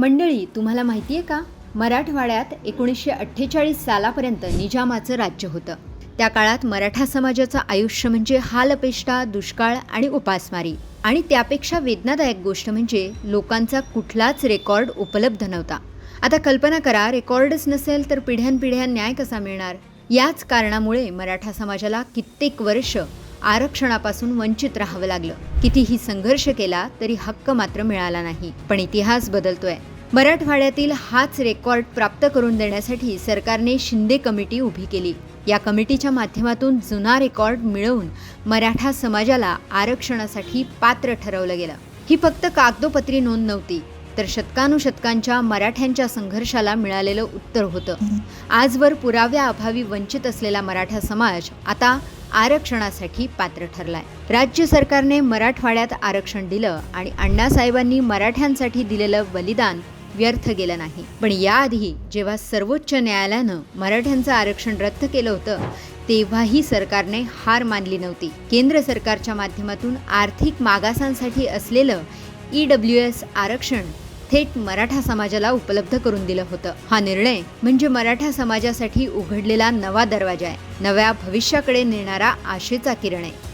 मंडळी, तुम्हाला माहिती आहे का, मराठवाड्यात 1948 सालापर्यंत निजामाचं राज्य होतं. त्या काळात मराठा समाजाचं आयुष्य म्हणजे हालअपेष्टा, दुष्काळ आणि उपासमारी. आणि त्यापेक्षा वेदनादायक गोष्ट म्हणजे लोकांचा कुठलाच रेकॉर्ड उपलब्ध नव्हता. आता कल्पना करा, रेकॉर्डच नसेल तर पिढ्यानपिढ्या न्याय कसा मिळणार? याच कारणामुळे मराठा समाजाला कित्येक वर्ष आरक्षणापासून वंचित राहावं लागलं. कितीही संघर्ष केला तरी हक्क मात्र मिळाला नाही. पण इतिहास बदलतोय. मराठवाड्यातील हाच रेकॉर्ड प्राप्त करून देण्यासाठी सरकारने शिंदे कमिटी उभी केली. या कमिटीच्या माध्यमातून जुना रेकॉर्ड मिळवून मराठा समाजाला आरक्षणासाठी पात्र ठरवलं गेलं. ही फक्त कागदोपत्री नोंद नव्हती, तर शतकानुशतकांच्या मराठ्यांच्या संघर्षाला मिळालेलं उत्तर होतं. आजवर पुराव्याअभावी वंचित असलेला मराठा समाज आता आरक्षणासाठी पात्र ठरलाय. राज्य सरकारने मराठवाड्यात आरक्षण दिलं आणि अण्णासाहेबांनी मराठ्यांसाठी दिलेलं बलिदान व्यर्थ गेलं नाही. पण याआधी जेव्हा सर्वोच्च न्यायालयानं मराठ्यांचं आरक्षण रद्द केलं होतं, तेव्हाही सरकारने हार मानली नव्हती. केंद्र सरकारच्या माध्यमातून आर्थिक मागासांसाठी असलेलं EWS आरक्षण थेट मराठा समाजाला उपलब्ध करून दिलं होतं. हा निर्णय म्हणजे मराठा समाजासाठी उघडलेला नवा दरवाजा आहे, नव्या भविष्याकडे नेणारा आशेचा किरण आहे.